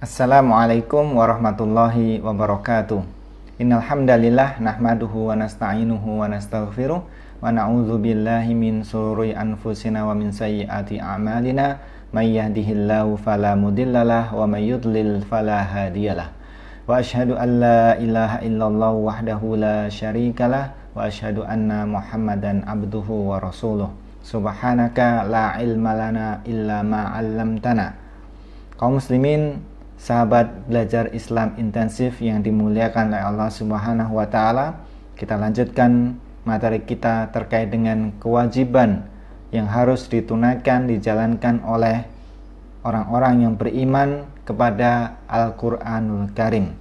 Assalamualaikum warahmatullahi wabarakatuh. Innal hamdalillah nahmaduhu wa nasta'inuhu wa nastaghfiruh wa na'udzu billahi min shururi anfusina wa min sayyiati a'malina may yahdihillahu fala mudhillalah wa may yudlil fala hadiyalah. Wa asyhadu an la ilaha illallah wahdahu la syarikalah wa asyhadu anna Muhammadan abduhu wa rasuluh. Subhanaka la ilma lana illa ma 'allamtana. Kaum muslimin, sahabat belajar Islam intensif yang dimuliakan oleh Allah Subhanahu wa taala, kita lanjutkan materi kita terkait dengan kewajiban yang harus ditunaikan, dijalankan oleh orang-orang yang beriman kepada Al-Qur'anul Karim.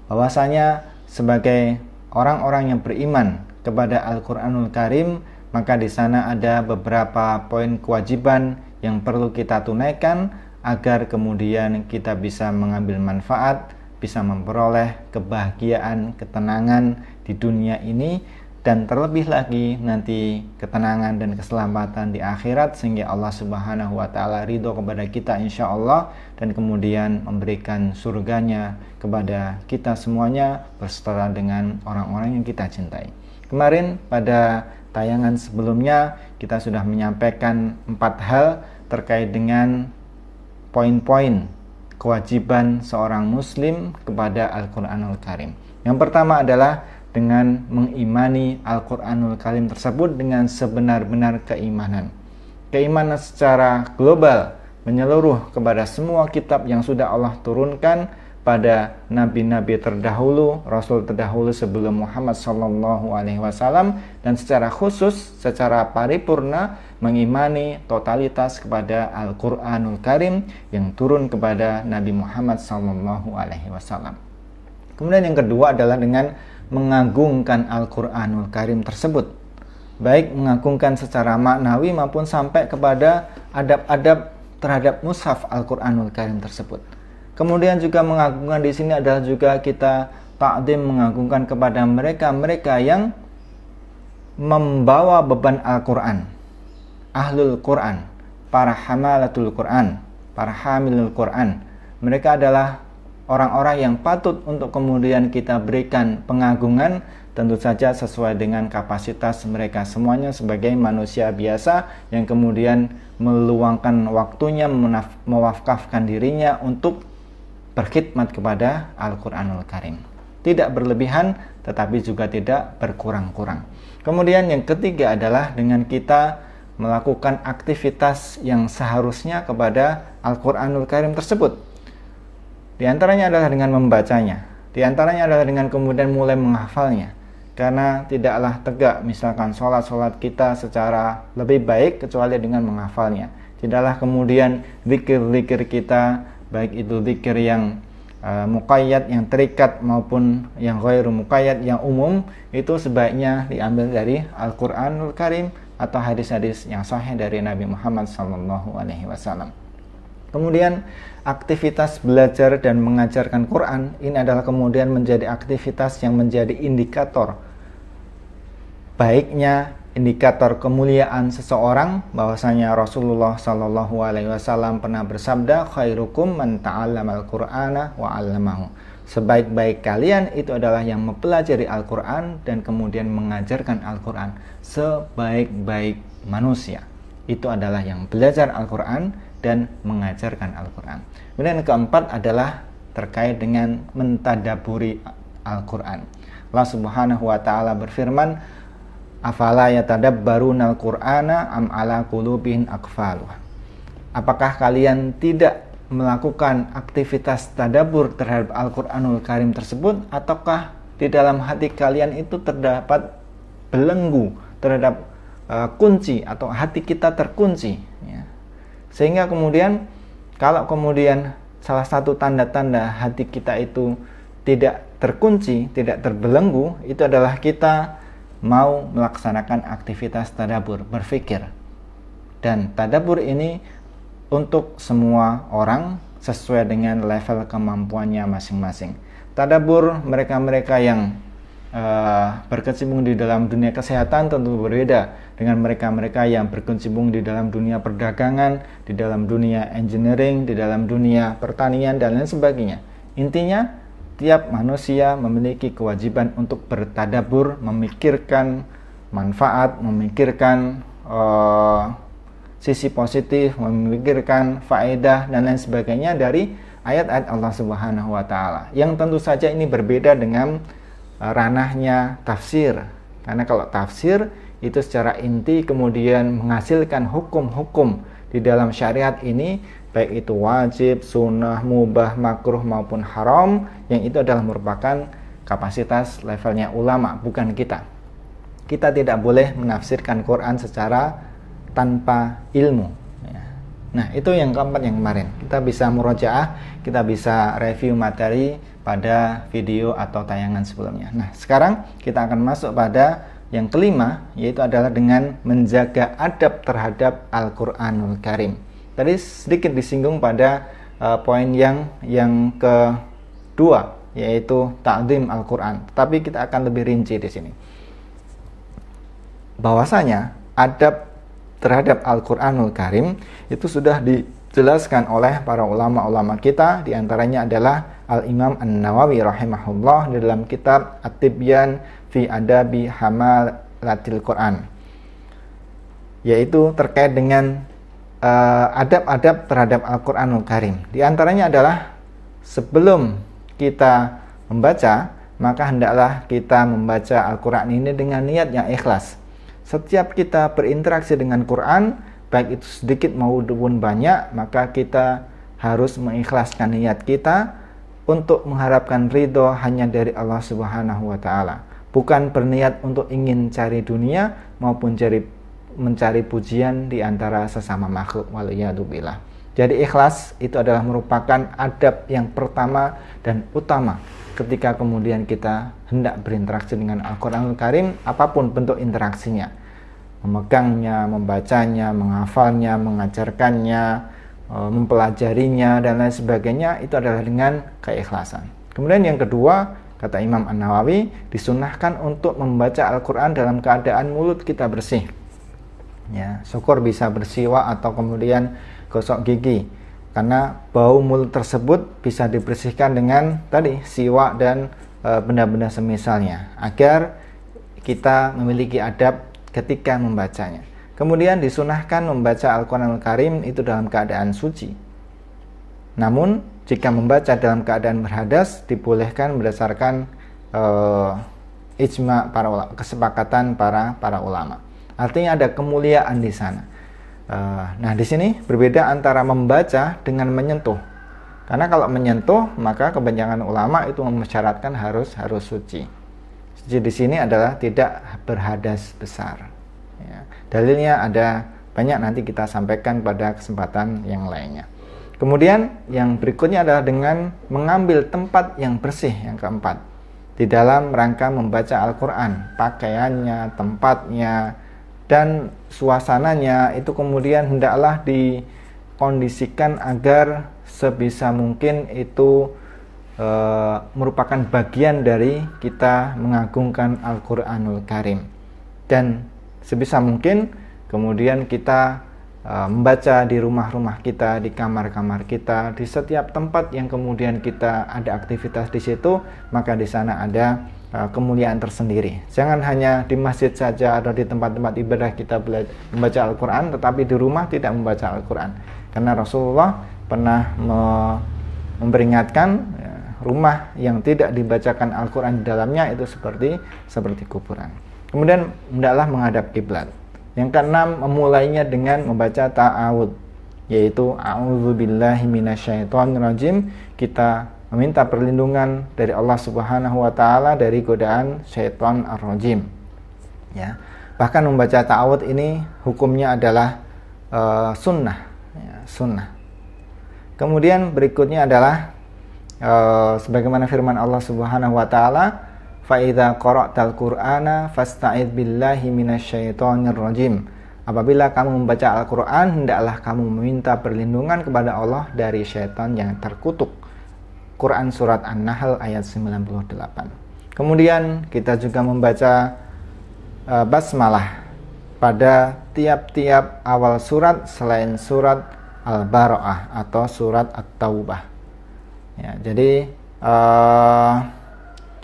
Bahwasanya sebagai orang-orang yang beriman kepada Al-Qur'anul Karim, maka di sana ada beberapa poin kewajiban yang perlu kita tunaikan agar kemudian kita bisa mengambil manfaat, bisa memperoleh kebahagiaan, ketenangan di dunia ini, dan terlebih lagi nanti ketenangan dan keselamatan di akhirat, sehingga Allah Subhanahu wa taala ridho kepada kita insya Allah, dan kemudian memberikan surganya kepada kita semuanya berserta dengan orang-orang yang kita cintai. Kemarin pada tayangan sebelumnya kita sudah menyampaikan 4 hal terkait dengan poin-poin kewajiban seorang muslim kepada Al-Qur'anul Karim. Yang pertama adalah dengan mengimani Al-Qur'anul Karim tersebut dengan sebenar-benar keimanan. Keimanan secara global, menyeluruh kepada semua kitab yang sudah Allah turunkan pada nabi-nabi terdahulu, rasul terdahulu sebelum Muhammad SAW, dan secara khusus, secara paripurna mengimani totalitas kepada Al-Qur'anul Karim yang turun kepada Nabi Muhammad SAW. Kemudian yang kedua adalah dengan mengagungkan Al-Qur'anul Karim tersebut, baik mengagungkan secara maknawi maupun sampai kepada adab-adab terhadap mushaf Al-Qur'anul Karim tersebut. Kemudian juga mengagungkan di sini adalah juga kita ta'zim, mengagungkan kepada mereka yang membawa beban Al-Qur'an, ahlul Qur'an, para hamalatul Qur'an, para hamilul Qur'an. Mereka adalah orang-orang yang patut untuk kemudian kita berikan pengagungan, tentu saja sesuai dengan kapasitas mereka semuanya sebagai manusia biasa yang kemudian meluangkan waktunya, mewakafkan dirinya untuk berkhidmat kepada Al-Qur'anul Karim. Tidak berlebihan, tetapi juga tidak berkurang-kurang. Kemudian yang ketiga adalah dengan kita melakukan aktivitas yang seharusnya kepada Al-Qur'anul Karim tersebut. Di antaranya adalah dengan membacanya. Di antaranya adalah dengan kemudian mulai menghafalnya. Karena tidaklah tegak misalkan sholat kita secara lebih baik kecuali dengan menghafalnya. Tidaklah kemudian zikir-zikir kita, baik itu zikir yang muqayyad, yang terikat, maupun yang ghairu muqayyad, yang umum, itu sebaiknya diambil dari Al-Qur'anul Karim atau hadis-hadis yang sahih dari Nabi Muhammad SAW. Kemudian aktivitas belajar dan mengajarkan Quran ini adalah kemudian menjadi aktivitas yang menjadi indikator baiknya, indikator kemuliaan seseorang, bahwasanya Rasulullah SAW pernah bersabda, khairukum man ta'allamal Qur'ana wa 'allamahu. Sebaik-baik kalian itu adalah yang mempelajari Al-Qur'an dan kemudian mengajarkan Al-Qur'an. Sebaik-baik manusia itu adalah yang belajar Al-Qur'an dan mengajarkan Al-Qur'an. Kemudian yang keempat adalah terkait dengan mentadaburi Al-Qur'an. Allah Subhanahu wa taala berfirman, afala yatadabbarunal Qur'ana am ala qulubin aqfaluh. Apakah kalian tidak melakukan aktivitas tadabbur terhadap Al-Qur'anul Karim tersebut, ataukah di dalam hati kalian itu terdapat belenggu terhadap kunci, atau hati kita terkunci ya. Sehingga kemudian kalau kemudian salah satu tanda-tanda hati kita itu tidak terkunci, tidak terbelenggu, itu adalah kita mau melaksanakan aktivitas tadabbur, berfikir. Dan tadabbur ini untuk semua orang sesuai dengan level kemampuannya masing-masing. Tadabbur mereka-mereka yang berkecimpung di dalam dunia kesehatan tentu berbeda dengan mereka-mereka yang berkecimpung di dalam dunia perdagangan, di dalam dunia engineering, di dalam dunia pertanian, dan lain sebagainya. Intinya, tiap manusia memiliki kewajiban untuk bertadabbur, memikirkan manfaat, memikirkan sisi positif, memikirkan faedah, dan lain sebagainya dari ayat-ayat Allah Subhanahu wa Ta'ala. Yang tentu saja ini berbeda dengan ranahnya tafsir. Karena kalau tafsir itu secara inti kemudian menghasilkan hukum-hukum di dalam syariat ini, baik itu wajib, sunnah, mubah, makruh maupun haram, yang itu adalah merupakan kapasitas levelnya ulama, bukan kita. Kita tidak boleh menafsirkan Quran secara tanpa ilmu. Nah, itu yang keempat yang kemarin. Kita bisa murojaah, kita bisa review materi pada video atau tayangan sebelumnya. Nah, sekarang kita akan masuk pada yang kelima, yaitu adalah dengan menjaga adab terhadap Al-Quranul Karim. Tadi sedikit disinggung pada poin yang kedua, yaitu ta'zim Al-Quran. Tapi kita akan lebih rinci di sini. Bahwasanya adab terhadap Al-Quranul Karim itu sudah dijelaskan oleh para ulama-ulama kita. Di antaranya adalah Al-Imam An-Nawawi rahimahullah di dalam kitab At-Tibyan fi Adabi Hamalatil Quran, yaitu terkait dengan adab-adab terhadap Al-Quranul Karim. Di antaranya adalah sebelum kita membaca, maka hendaklah kita membaca Al-Quran ini dengan niat yang ikhlas. Setiap kita berinteraksi dengan Quran, baik itu sedikit maupun banyak, maka kita harus mengikhlaskan niat kita untuk mengharapkan ridho hanya dari Allah Subhanahu wa Ta'ala. Bukan berniat untuk ingin cari dunia maupun mencari pujian di antara sesama makhluk. Waliyadzubillah. Jadi ikhlas itu adalah merupakan adab yang pertama dan utama ketika kemudian kita hendak berinteraksi dengan Al-Quranul Karim, apapun bentuk interaksinya, memegangnya, membacanya, menghafalnya, mengajarkannya, mempelajarinya, dan lain sebagainya, itu adalah dengan keikhlasan. Kemudian yang kedua, kata Imam An-Nawawi, disunahkan untuk membaca Al-Quran dalam keadaan mulut kita bersih. Ya, syukur bisa bersiwak atau kemudian gosok gigi, karena bau mulut tersebut bisa dibersihkan dengan tadi siwak dan benda-benda semisalnya, agar kita memiliki adab ketika membacanya. Kemudian disunahkan membaca Al-Quranul Karim itu dalam keadaan suci. Namun jika membaca dalam keadaan berhadas, dibolehkan berdasarkan ijma kesepakatan para ulama. Artinya ada kemuliaan di sana. Nah, di sini berbeda antara membaca dengan menyentuh. Karena kalau menyentuh, maka kebanyakan ulama itu mensyaratkan harus suci. Suci di sini adalah tidak berhadas besar. Ya, dalilnya ada banyak, nanti kita sampaikan pada kesempatan yang lainnya. Kemudian yang berikutnya adalah dengan mengambil tempat yang bersih, yang keempat, di dalam rangka membaca Al-Quran. Pakaiannya, tempatnya, dan suasananya itu kemudian hendaklah dikondisikan agar sebisa mungkin itu merupakan bagian dari kita mengagungkan Al-Quranul Karim. Dan sebisa mungkin kemudian kita membaca di rumah-rumah kita, di kamar-kamar kita, di setiap tempat yang kemudian kita ada aktivitas di situ, maka di sana ada kemuliaan tersendiri. Jangan hanya di masjid saja atau di tempat-tempat ibadah kita membaca Al-Quran, tetapi di rumah tidak membaca Al-Quran. Karena Rasulullah pernah memperingatkan, rumah yang tidak dibacakan Al-Quran di dalamnya itu seperti kuburan. Kemudian hendaklah menghadap kiblat. Yang keenam, memulainya dengan membaca ta'awud, yaitu a'udzubillahi minasyaitonirrajim. Kita meminta perlindungan dari Allah Subhanahu wa Ta'ala dari godaan syaitan ar-rajim. Ya. Bahkan membaca ta'awud ini hukumnya adalah sunnah, ya, sunnah. Kemudian berikutnya adalah sebagaimana firman Allah Subhanahu wa Ta'ala, fa idza qara'tal qur'ana fasta'id billahi minasyaitonir rajim. Apabila kamu membaca Al-Qur'an, hendaklah kamu meminta perlindungan kepada Allah dari syaitan yang terkutuk. Quran surat An-Nahl ayat 98. Kemudian kita juga membaca basmalah pada tiap-tiap awal surat selain surat Al-Bara'ah atau surat At-Taubah. Ya, jadi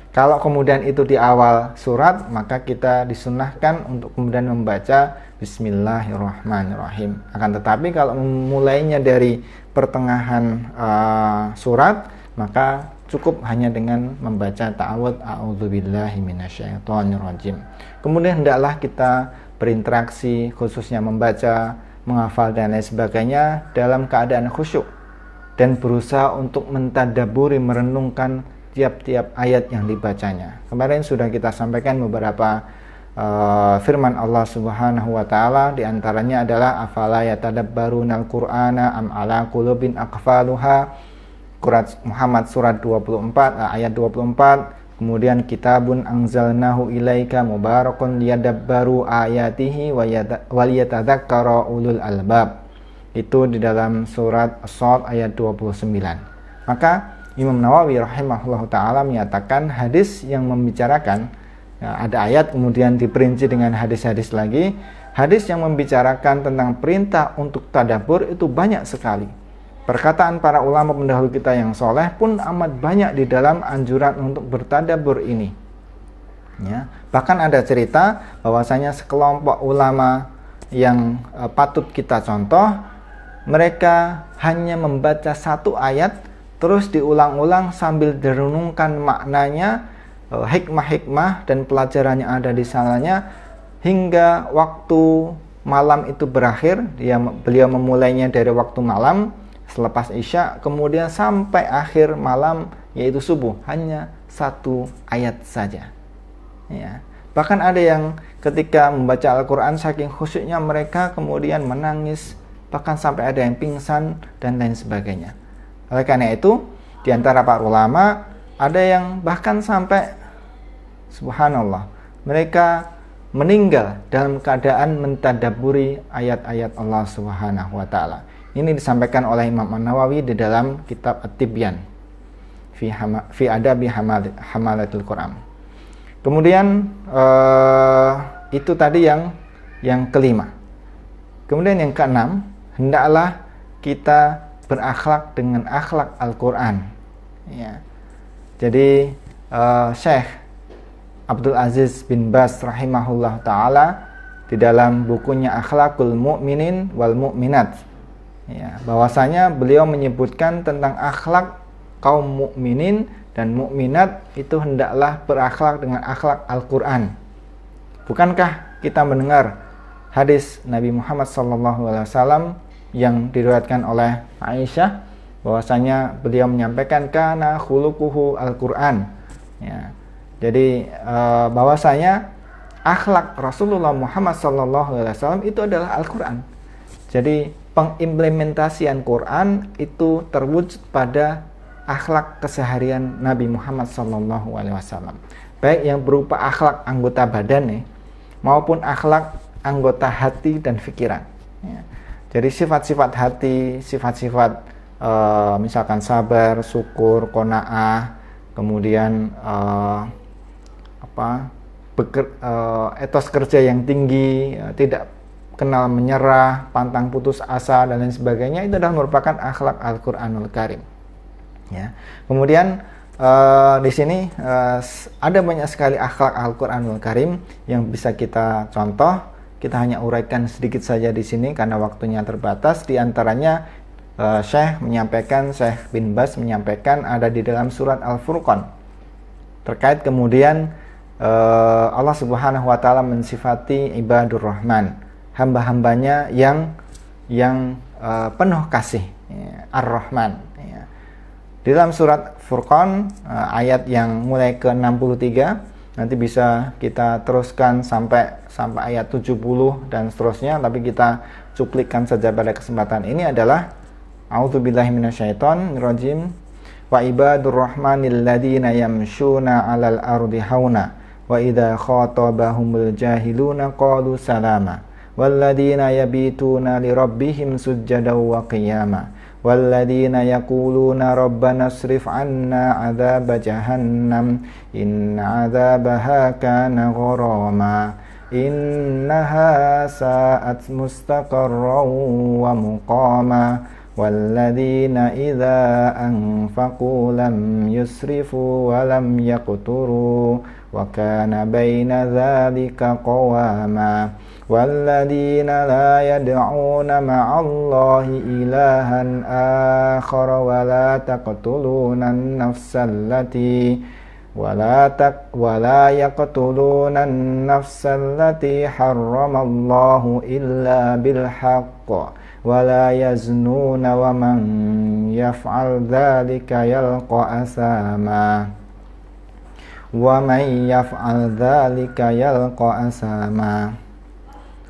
kalau kemudian itu di awal surat, maka kita disunahkan untuk kemudian membaca Bismillahirrahmanirrahim. Akan tetapi kalau memulainya dari pertengahan surat, maka cukup hanya dengan membaca ta'awudz a'udzubillahi minasyaitonirrajim. Kemudian hendaklah kita berinteraksi, khususnya membaca, menghafal dan lain sebagainya dalam keadaan khusyuk dan berusaha untuk mentadabburi, merenungkan tiap-tiap ayat yang dibacanya. Kemarin sudah kita sampaikan beberapa firman Allah Subhanahu wa taala, di antaranya adalah afala yatadabbarunal qur'ana am ala qulubin aqfaluha, Muhammad surat 24 ayat 24. Kemudian kitabun anzalnahu ilaika mubarakun liyadabbaru ayatihi wa liyatadzakkara ulul albab. Itu di dalam surat As-Sadd ayat 29. Maka Imam Nawawi rahimahullah ta'ala menyatakan hadis yang membicarakan, ada ayat kemudian diperinci dengan hadis-hadis lagi. Hadis yang membicarakan tentang perintah untuk tadabbur itu banyak sekali. Perkataan para ulama pendahulu kita yang soleh pun amat banyak di dalam anjuran untuk bertadabbur ini. Ya, bahkan ada cerita bahwasanya sekelompok ulama yang patut kita contoh, mereka hanya membaca satu ayat terus diulang-ulang sambil direnungkan maknanya, hikmah-hikmah dan pelajaran yang ada di sananya, hingga waktu malam itu berakhir. Beliau memulainya dari waktu malam selepas Isya, kemudian sampai akhir malam yaitu subuh, hanya satu ayat saja. Ya. Bahkan ada yang ketika membaca Al-Quran saking khusyuknya mereka kemudian menangis, bahkan sampai ada yang pingsan dan lain sebagainya. Oleh karena itu, di antara para ulama ada yang bahkan sampai subhanallah, mereka meninggal dalam keadaan mentadabburi ayat-ayat Allah Subhanahu wa taala. Ini disampaikan oleh Imam An-Nawawi di dalam kitab At-Tibyan fi adabi hamalatul Quran. Kemudian itu tadi yang kelima. Kemudian yang keenam, hendaklah kita berakhlak dengan akhlak Al-Quran. Ya. Jadi Syekh Abdul Aziz bin Baz rahimahullah ta'ala di dalam bukunya Akhlakul Mu'minin wal Mu'minat, ya, bahwasanya beliau menyebutkan tentang akhlak kaum mukminin dan mukminat itu hendaklah berakhlak dengan akhlak Al-Quran. Bukankah kita mendengar hadis Nabi Muhammad SAW yang diriwayatkan oleh Aisyah, bahwasanya beliau menyampaikan kana khuluquhu Al-Quran. Ya, jadi bahwasanya akhlak Rasulullah Muhammad SAW itu adalah Al-Quran. Jadi pengimplementasian Quran itu terwujud pada akhlak keseharian Nabi Muhammad SAW, baik yang berupa akhlak anggota badan maupun akhlak anggota hati dan pikiran. Ya. Jadi sifat-sifat hati, sifat-sifat misalkan sabar, syukur, qanaah, kemudian etos kerja yang tinggi, tidak kenal menyerah, pantang putus asa dan lain sebagainya, itu adalah merupakan akhlak Al-Qur'anul Karim. Ya. Kemudian di sini ada banyak sekali akhlak Al-Qur'anul Karim yang bisa kita contoh. Kita hanya uraikan sedikit saja di sini karena waktunya terbatas. Di antaranya Syekh bin Baz menyampaikan ada di dalam surat Al-Furqan terkait kemudian Allah Subhanahu wa taala mensifati ibadur Rahman, hamba-hambanya yang penuh kasih, ya, Ar-Rahman. Ya. Di dalam surat Furqan ayat yang mulai ke 63, nanti bisa kita teruskan sampai ayat 70 dan seterusnya, tapi kita cuplikkan saja pada kesempatan ini adalah a'udzubillahi minasyaitonirrajim wa ibadur rahmanil ladzina yamshuna 'alal ardi hauna wa idza khatabahumul jahiluna qalu salama walladzina yabituna lirabbihim sujjadan wa qiyama walladzina yaquluna rabbana asrif 'anna 'adzaba jahannam inna 'adzabaha kana gharama innaha sa'at mustaqarran wa muqama walladzina idza anfaqu lam yusrifu wa lam yaqturu wa kana baina dzalika qawama walladzina la yad'una ma'allahi ilahan akhar wa la taqtuluna an-nafsa allati ولا يقتلون النفس التي حرم الله إلا بالحق ولا يزنون ومن يفعل ذلك يلقى أثاما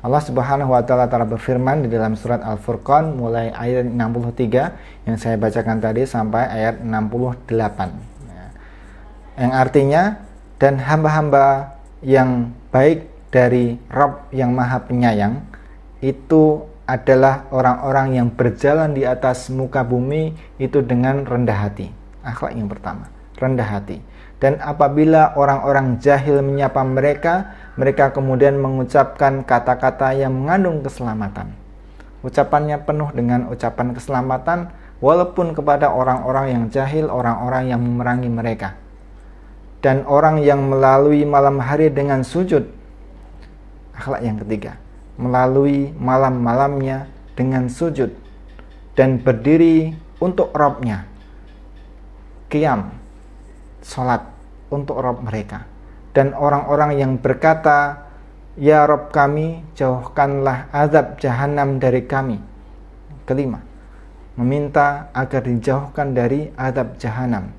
Allah Subhanahu wa taala berfirman di dalam surat Al-Furqan mulai ayat 63 yang saya bacakan tadi sampai ayat 68. Yang artinya, dan hamba-hamba yang baik dari Rabb yang Maha Penyayang itu adalah orang-orang yang berjalan di atas muka bumi itu dengan rendah hati. Akhlak yang pertama, rendah hati. Dan apabila orang-orang jahil menyapa mereka, mereka kemudian mengucapkan kata-kata yang mengandung keselamatan. Ucapannya penuh dengan ucapan keselamatan, walaupun kepada orang-orang yang jahil, orang-orang yang memerangi mereka. Dan orang yang melalui malam hari dengan sujud, akhlak yang ketiga, melalui malam-malamnya dengan sujud dan berdiri untuk Rabb-nya, qiyam, salat untuk Rabb mereka. Dan orang-orang yang berkata, ya Rabb kami, jauhkanlah azab jahanam dari kami. Kelima, meminta agar dijauhkan dari azab jahanam.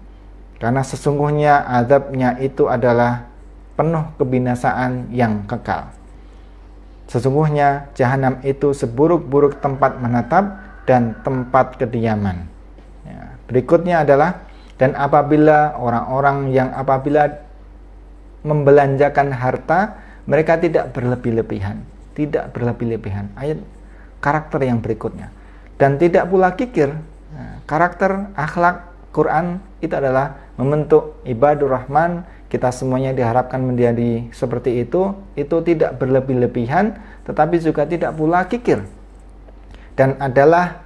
Karena sesungguhnya azabnya itu adalah penuh kebinasaan yang kekal. Sesungguhnya jahanam itu seburuk-buruk tempat menetap dan tempat kediaman. Ya, berikutnya adalah, dan apabila orang-orang yang apabila membelanjakan harta, mereka tidak berlebih-lebihan. Tidak berlebih-lebihan. Ayat karakter yang berikutnya. Dan tidak pula kikir. Nah, karakter akhlak Quran itu adalah membentuk ibadur rahman. Kita semuanya diharapkan menjadi seperti itu tidak berlebih-lebihan, tetapi juga tidak pula kikir. Dan adalah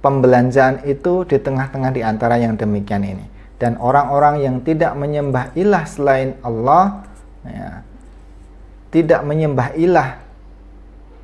pembelanjaan itu di tengah-tengah di antara yang demikian ini. Dan orang-orang yang tidak menyembah ilah selain Allah, ya, tidak menyembah ilah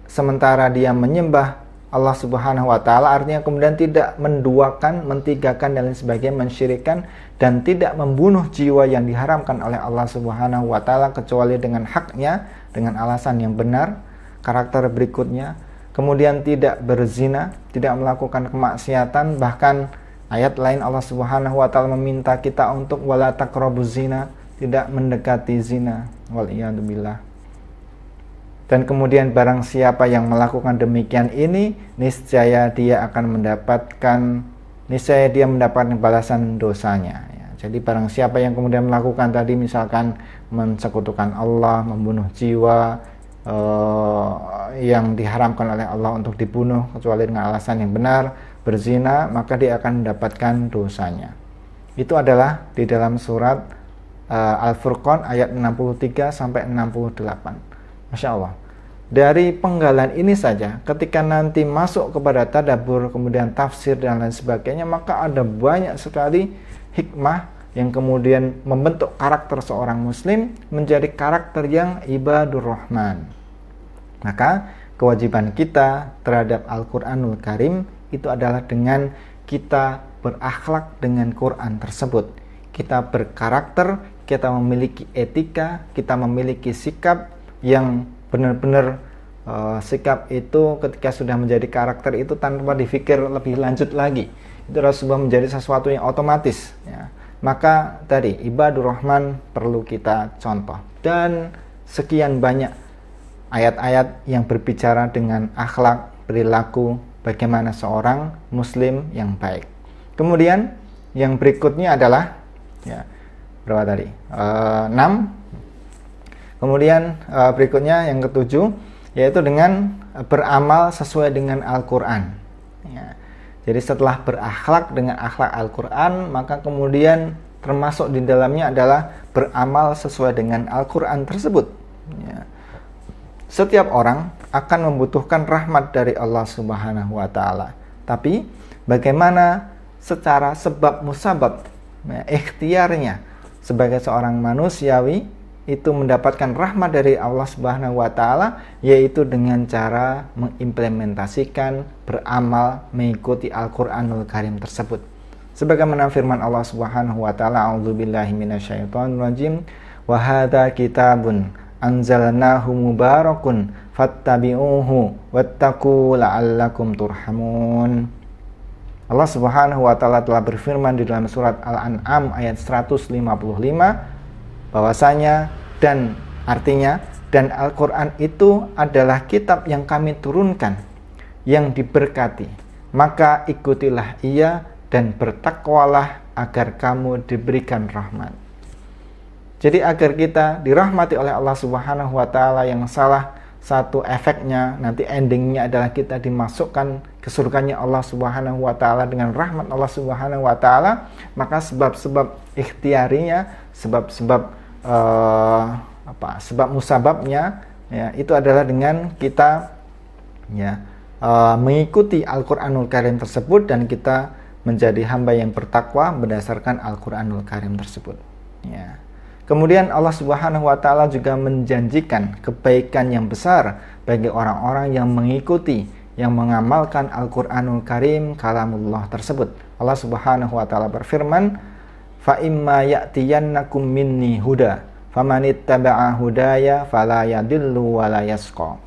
sementara dia menyembah Allah Subhanahu wa taala, artinya kemudian tidak menduakan, mentigakan dan lain sebagainya, mensyirikkan, dan tidak membunuh jiwa yang diharamkan oleh Allah Subhanahu wa taala kecuali dengan haknya, dengan alasan yang benar. Karakter berikutnya, kemudian tidak berzina, tidak melakukan kemaksiatan, bahkan ayat lain Allah Subhanahu wa taala meminta kita untuk wala taqrabuz zina, tidak mendekati zina. Wal iyadu billah. Dan kemudian barang siapa yang melakukan demikian ini, niscaya dia mendapatkan balasan dosanya. Ya, jadi barang siapa yang kemudian melakukan tadi, misalkan mensekutukan Allah, membunuh jiwa yang diharamkan oleh Allah untuk dibunuh kecuali dengan alasan yang benar, berzina, maka dia akan mendapatkan dosanya. Itu adalah di dalam surat Al-Furqan ayat 63 sampai 68. Masya Allah. Dari penggalan ini saja, ketika nanti masuk kepada tadabbur, kemudian tafsir dan lain sebagainya, maka ada banyak sekali hikmah yang kemudian membentuk karakter seorang muslim menjadi karakter yang ibadur rahman. Maka kewajiban kita terhadap Al-Quranul Karim itu adalah dengan kita berakhlak dengan Quran tersebut. Kita berkarakter, kita memiliki etika, kita memiliki sikap yang benar-benar sikap itu ketika sudah menjadi karakter itu tanpa dipikir lebih lanjut lagi. Itu adalah sebuah menjadi sesuatu yang otomatis. Ya. Maka tadi ibadur rahman perlu kita contoh. Dan sekian banyak ayat-ayat yang berbicara dengan akhlak, perilaku, bagaimana seorang muslim yang baik. Kemudian yang berikutnya adalah ya, berapa tadi? 6. Kemudian berikutnya yang ketujuh, yaitu dengan beramal sesuai dengan Al-Quran. Ya. Jadi setelah berakhlak dengan akhlak Al-Quran, maka kemudian termasuk di dalamnya adalah beramal sesuai dengan Al-Quran tersebut. Ya. Setiap orang akan membutuhkan rahmat dari Allah Subhanahu wa taala. Tapi bagaimana secara sebab musabab, ikhtiarnya sebagai seorang manusiawi itu mendapatkan rahmat dari Allah Subhanahu wa taala, yaitu dengan cara mengimplementasikan, beramal, mengikuti Al-Qur'anul Karim tersebut. Sebagaimana firman Allah Subhanahu wa taala, a'udzubillahi minasyaitonirrajim, wa hadza kitabun anzalnahu mubarakun fattabi'uhu wattaqu la'allakum turhamun. Allah Subhanahu wa taala telah berfirman di dalam surat Al-An'am ayat 155 bahwasanya dan artinya, dan Al-Qur'an itu adalah kitab yang kami turunkan yang diberkati, maka ikutilah ia dan bertakwalah agar kamu diberikan rahmat. Jadi agar kita dirahmati oleh Allah Subhanahu wa taala, yang salah satu efeknya nanti endingnya adalah kita dimasukkan ke surganya Allah Subhanahu wa taala dengan rahmat Allah Subhanahu wa taala, maka sebab-sebab ikhtiarinya, sebab-sebab sebab musababnya ya, itu adalah dengan kita ya mengikuti Al-Qur'anul Karim tersebut, dan kita menjadi hamba yang bertakwa berdasarkan Al-Qur'anul Karim tersebut ya. Kemudian Allah Subhanahu wa taala juga menjanjikan kebaikan yang besar bagi orang-orang yang mengikuti, yang mengamalkan Al-Qur'anul Karim, kalamullah tersebut. Allah Subhanahu wa taala berfirman, fa imma ya'tiyannakum minni huda famanittaba'a hudaya fala yadillu wa la yasqa.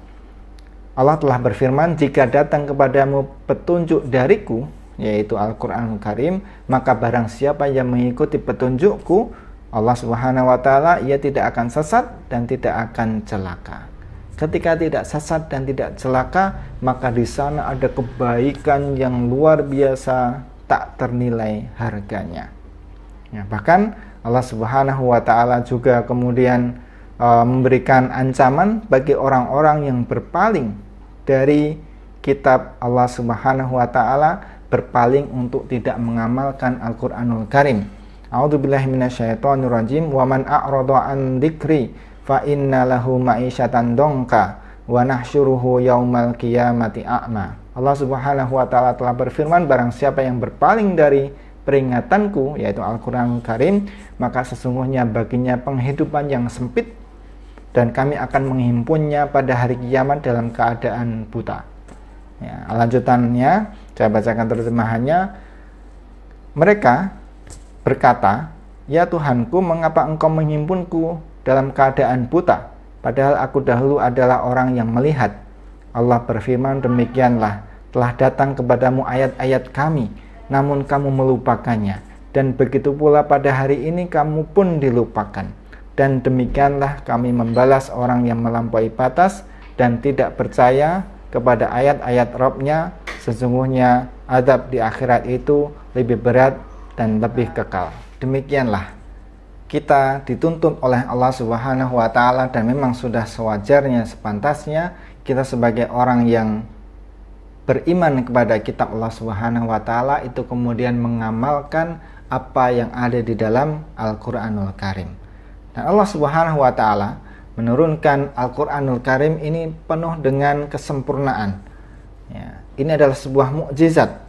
Allah telah berfirman, jika datang kepadamu petunjuk dariku, yaitu Al-Qur'anul Karim, maka barang siapa yang mengikuti petunjukku, Allah Subhanahu wa taala, ia tidak akan sesat dan tidak akan celaka. Ketika tidak sesat dan tidak celaka, maka di sana ada kebaikan yang luar biasa, tak ternilai harganya. Ya, bahkan Allah Subhanahu wa taala juga kemudian memberikan ancaman bagi orang-orang yang berpaling dari kitab Allah Subhanahu wa taala, berpaling untuk tidak mengamalkan Al-Qur'anul Karim. A'udzubillahi minasyaitonirrajim, wa man a'rada an dzikri fa inna lahu ma'isyatan dongka wa nahsyuruhu yaumal qiyamati a'ma. Allah Subhanahu wa taala telah berfirman, barang siapa yang berpaling dari peringatanku, yaitu Al-Qur'anul Karim, maka sesungguhnya baginya penghidupan yang sempit, dan kami akan menghimpunnya pada hari kiamat dalam keadaan buta. Ya, lanjutannya saya bacakan terjemahannya. Mereka berkata, ya Tuhanku, mengapa engkau menghimpunku dalam keadaan buta, padahal aku dahulu adalah orang yang melihat. Allah berfirman, demikianlah telah datang kepadamu ayat-ayat kami, namun kamu melupakannya, dan begitu pula pada hari ini kamu pun dilupakan. Dan demikianlah kami membalas orang yang melampaui batas dan tidak percaya kepada ayat-ayat Rabb-nya. Sesungguhnya azab di akhirat itu lebih berat dan lebih kekal. Demikianlah kita dituntut oleh Allah Subhanahu wa taala, dan memang sudah sewajarnya, sepantasnya kita sebagai orang yang beriman kepada kitab Allah Subhanahu wa taala itu kemudian mengamalkan apa yang ada di dalam Al-Qur'anul Karim. Dan Allah Subhanahu wa taala menurunkan Al-Qur'anul Karim ini penuh dengan kesempurnaan. Ya, ini adalah sebuah mukjizat.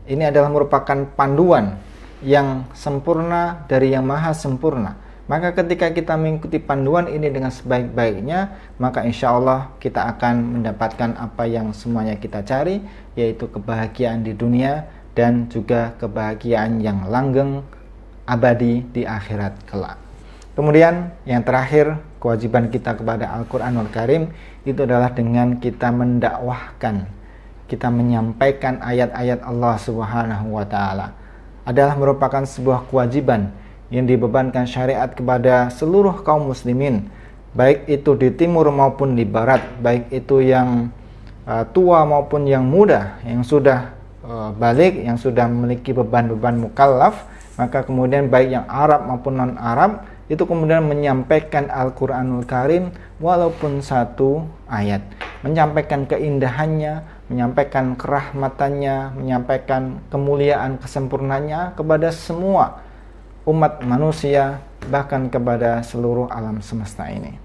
Ini adalah merupakan panduan yang sempurna dari yang maha sempurna. Maka ketika kita mengikuti panduan ini dengan sebaik-baiknya, maka insya Allah kita akan mendapatkan apa yang semuanya kita cari, yaitu kebahagiaan di dunia dan juga kebahagiaan yang langgeng abadi di akhirat kelak. Kemudian yang terakhir, kewajiban kita kepada Al-Qur'anul Karim itu adalah dengan kita mendakwahkan, kita menyampaikan ayat-ayat Allah Subhanahu wa taala. Adalah merupakan sebuah kewajiban yang dibebankan syariat kepada seluruh kaum muslimin, baik itu di timur maupun di barat, baik itu yang tua maupun yang muda, yang sudah balik, yang sudah memiliki beban-beban mukallaf. Maka kemudian baik yang Arab maupun non-Arab itu kemudian menyampaikan Al-Qur'anul Karim walaupun satu ayat, menyampaikan keindahannya, menyampaikan kerahmatannya, menyampaikan kemuliaan, kesempurnaannya kepada semua umat manusia, bahkan kepada seluruh alam semesta ini.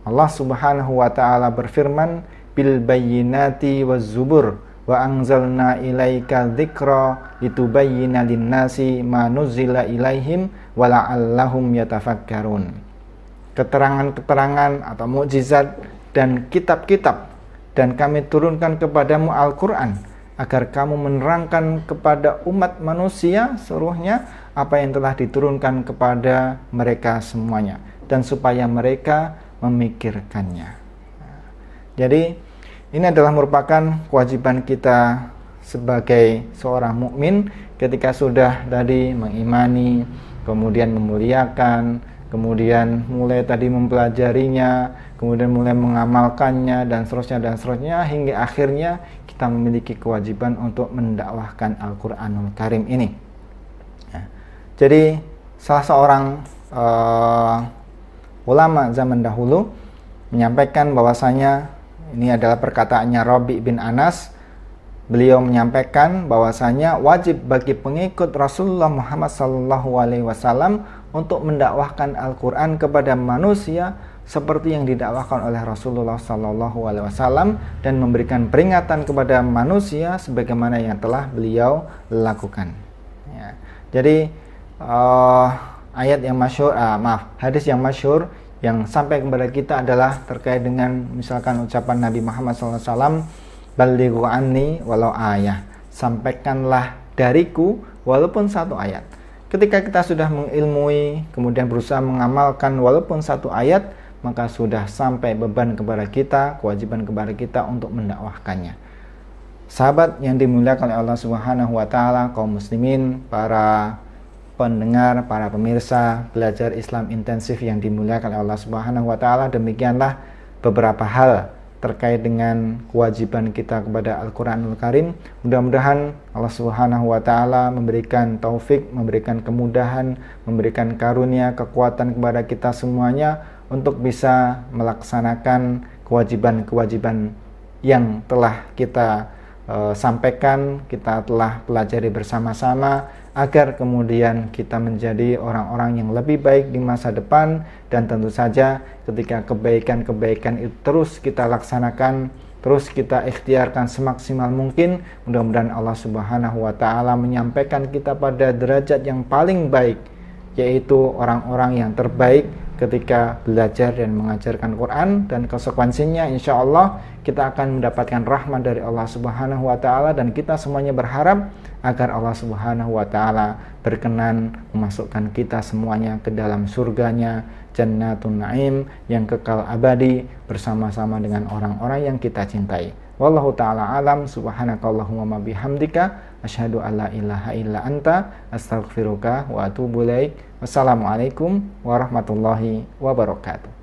Allah Subhanahu wa taala berfirman, bil bayyinati waz zubur wa anzalna ilaika dzikra litubayyana lin-nasi ma nuzila ilaihim wa la'allahum yatafakkarun. Keterangan-keterangan atau mukjizat dan kitab-kitab, dan kami turunkan kepadamu Al-Qur'an agar kamu menerangkan kepada umat manusia seluruhnya apa yang telah diturunkan kepada mereka semuanya, dan supaya mereka memikirkannya. Jadi ini adalah merupakan kewajiban kita sebagai seorang mukmin ketika sudah tadi mengimani, kemudian memuliakan, kemudian mulai tadi mempelajarinya, kemudian mulai mengamalkannya, dan seterusnya hingga akhirnya kita memiliki kewajiban untuk mendakwahkan Al-Qur'anul Karim ini. Ya. Jadi salah seorang ulama zaman dahulu menyampaikan bahwasanya, ini adalah perkataannya Rabi bin Anas. Beliau menyampaikan bahwasanya wajib bagi pengikut Rasulullah Muhammad SAW untuk mendakwahkan Al-Quran kepada manusia seperti yang didakwahkan oleh Rasulullah SAW, dan memberikan peringatan kepada manusia sebagaimana yang telah beliau lakukan. Ya. Jadi ayat yang masyhur, hadis yang masyhur yang sampai kepada kita adalah terkait dengan misalkan ucapan Nabi Muhammad SAW, balighu anni walau ayah, sampaikanlah dariku walaupun satu ayat. Ketika kita sudah mengilmui, kemudian berusaha mengamalkan walaupun satu ayat, maka sudah sampai beban kepada kita, kewajiban kepada kita untuk mendakwahkannya. Sahabat yang dimuliakan oleh Allah Subhanahu wa taala, kaum muslimin, para pendengar, para pemirsa belajar Islam intensif yang dimuliakan oleh Allah Subhanahu wa taala, demikianlah beberapa hal terkait dengan kewajiban kita kepada Al-Qur'anul Karim. Mudah-mudahan Allah Subhanahu wa taala memberikan taufik, memberikan kemudahan, memberikan karunia, kekuatan kepada kita semuanya untuk bisa melaksanakan kewajiban-kewajiban yang telah kita sampaikan, kita telah pelajari bersama-sama, agar kemudian kita menjadi orang-orang yang lebih baik di masa depan. Dan tentu saja ketika kebaikan-kebaikan itu terus kita laksanakan, terus kita ikhtiarkan semaksimal mungkin, mudah-mudahan Allah Subhanahu wa taala menyampaikan kita pada derajat yang paling baik, yaitu orang-orang yang terbaik ketika belajar dan mengajarkan Quran. Dan konsekuensinya insya Allah kita akan mendapatkan rahmat dari Allah Subhanahu wa taala, dan kita semuanya berharap agar Allah Subhanahu wa taala berkenan memasukkan kita semuanya ke dalam surganya, Jannatun Naim, yang kekal abadi bersama-sama dengan orang-orang yang kita cintai. Wallahu ta'ala alam. Subhanakallahumma bihamdika asyhadu alla ilaha illa anta astaghfiruka wa atubu ilaik. Wassalamualaikum warahmatullahi wabarakatuh.